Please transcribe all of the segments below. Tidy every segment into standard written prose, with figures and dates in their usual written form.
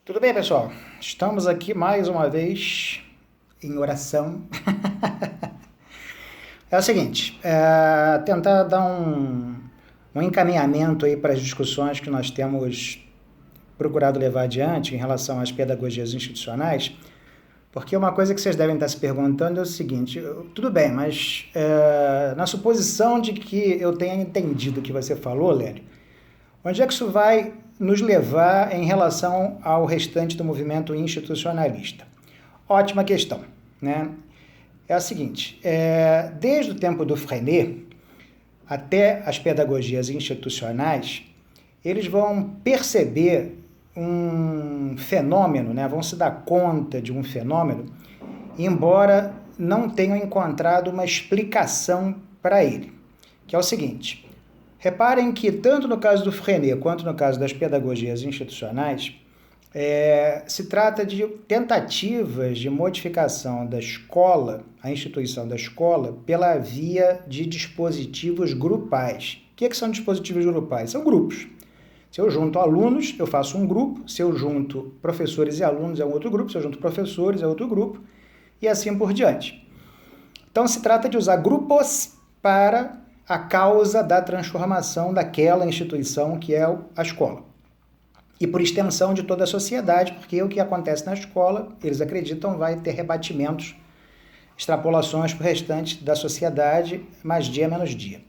Tudo bem, pessoal? Estamos aqui mais uma vez em oração. É o seguinte, tentar dar um encaminhamento aí para as discussões que nós temos procurado levar adiante em relação às pedagogias institucionais, porque uma coisa que vocês devem estar se perguntando é o seguinte: tudo bem, mas na suposição de que eu tenha entendido o que você falou, Lério, onde é que isso vai nos levar em relação ao restante do movimento institucionalista? Ótima questão, né? É a seguinte, desde o tempo do Freinet até as pedagogias institucionais, eles vão perceber um fenômeno, né? Vão se dar conta de um fenômeno, embora não tenham encontrado uma explicação para ele, que é o seguinte: reparem que tanto no caso do Freinet quanto no caso das pedagogias institucionais, se trata de tentativas de modificação da escola, a instituição da escola, pela via de dispositivos grupais. O que são dispositivos grupais? São grupos. Se eu junto alunos, eu faço um grupo. Se eu junto professores e alunos, é um outro grupo. Se eu junto professores, é outro grupo. E assim por diante. Então, se trata de usar grupos para a causa da transformação daquela instituição que é a escola. E por extensão de toda a sociedade, porque o que acontece na escola, eles acreditam, vai ter rebatimentos, extrapolações para o restante da sociedade, mais dia menos dia.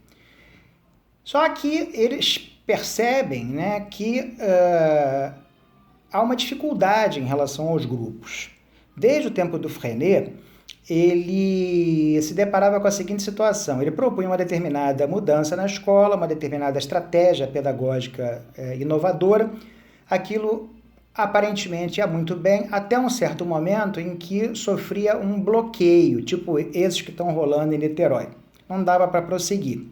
Só que eles percebem, né, que há uma dificuldade em relação aos grupos. Desde o tempo do Freinet, ele se deparava com a seguinte situação: ele propunha uma determinada mudança na escola, uma determinada estratégia pedagógica inovadora. Aquilo aparentemente ia muito bem, até um certo momento em que sofria um bloqueio, tipo esses que estão rolando em Niterói. Não dava para prosseguir.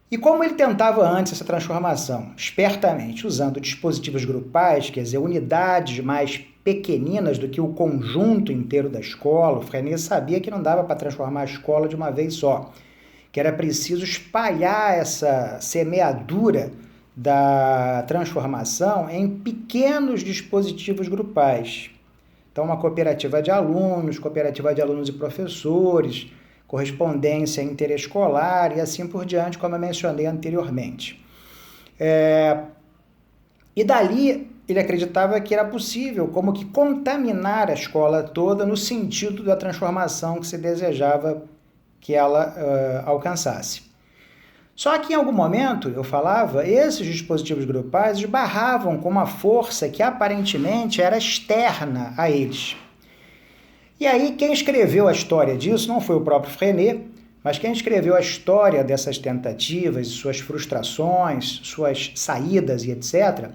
E como ele tentava antes essa transformação, espertamente, usando dispositivos grupais, quer dizer, unidades mais pequeninas do que o conjunto inteiro da escola, o Freinet sabia que não dava para transformar a escola de uma vez só, que era preciso espalhar essa semeadura da transformação em pequenos dispositivos grupais. Então, uma cooperativa de alunos e professores, correspondência interescolar e assim por diante, como eu mencionei anteriormente. E dali ele acreditava que era possível como que contaminar a escola toda no sentido da transformação que se desejava que ela alcançasse. Só que em algum momento, eu falava, esses dispositivos grupais esbarravam com uma força que aparentemente era externa a eles. E aí quem escreveu a história disso não foi o próprio Freinet, mas quem escreveu a história dessas tentativas, suas frustrações, suas saídas e etc.,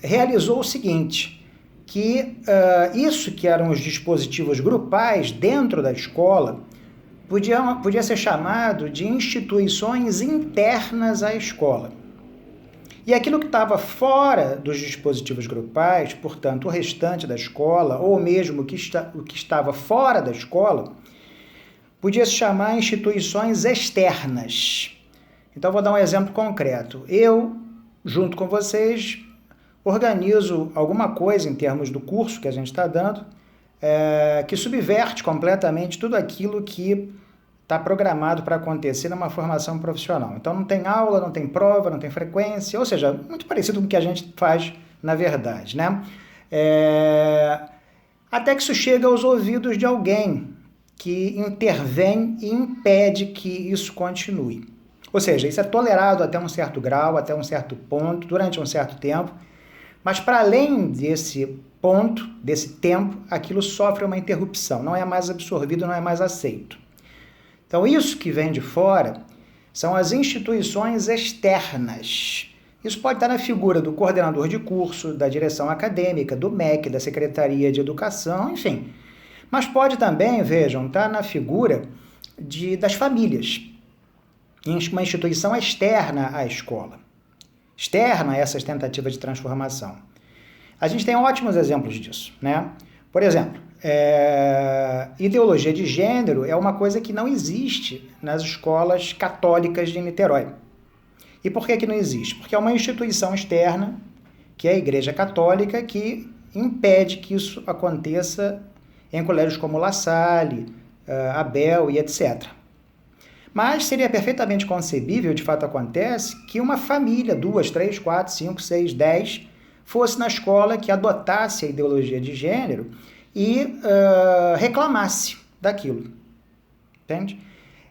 realizou o seguinte, que isso que eram os dispositivos grupais dentro da escola podia ser chamado de instituições internas à escola. E aquilo que estava fora dos dispositivos grupais, portanto, o restante da escola, ou mesmo o que estava fora da escola, podia se chamar instituições externas. Então, vou dar um exemplo concreto. Eu, junto com vocês, organizo alguma coisa em termos do curso que a gente está dando, que subverte completamente tudo aquilo que está programado para acontecer numa formação profissional. Então não tem aula, não tem prova, não tem frequência, ou seja, muito parecido com o que a gente faz na verdade, né? Até que isso chega aos ouvidos de alguém que intervém e impede que isso continue. Ou seja, isso é tolerado até um certo grau, até um certo ponto, durante um certo tempo, mas para além desse ponto, desse tempo, aquilo sofre uma interrupção, não é mais absorvido, não é mais aceito. Então, isso que vem de fora são as instituições externas. Isso pode estar na figura do coordenador de curso, da direção acadêmica, do MEC, da Secretaria de Educação, enfim. Mas pode também, vejam, estar na figura das famílias, uma instituição externa à escola, externa a essas tentativas de transformação. A gente tem ótimos exemplos disso, né? Por exemplo, ideologia de gênero é uma coisa que não existe nas escolas católicas de Niterói. E por que não existe? Porque é uma instituição externa que é a Igreja Católica, que impede que isso aconteça em colégios como La Salle, Abel e etc. Mas seria perfeitamente concebível, de fato acontece, que uma família, 2, 3, 4, 5, 6, 10, fosse na escola que adotasse a ideologia de gênero e reclamasse daquilo. Entende?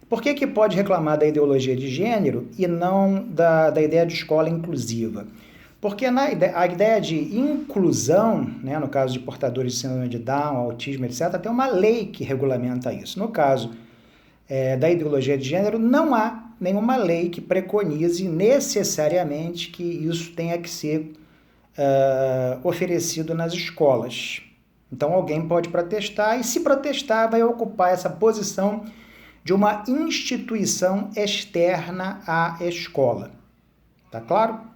Por que pode reclamar da ideologia de gênero e não da ideia de escola inclusiva? Porque a ideia de inclusão, né, no caso de portadores de síndrome de Down, autismo, etc., tem uma lei que regulamenta isso. No caso da ideologia de gênero, não há nenhuma lei que preconize necessariamente que isso tenha que ser oferecido nas escolas. Então alguém pode protestar e, se protestar, vai ocupar essa posição de uma instituição externa à escola. Tá claro?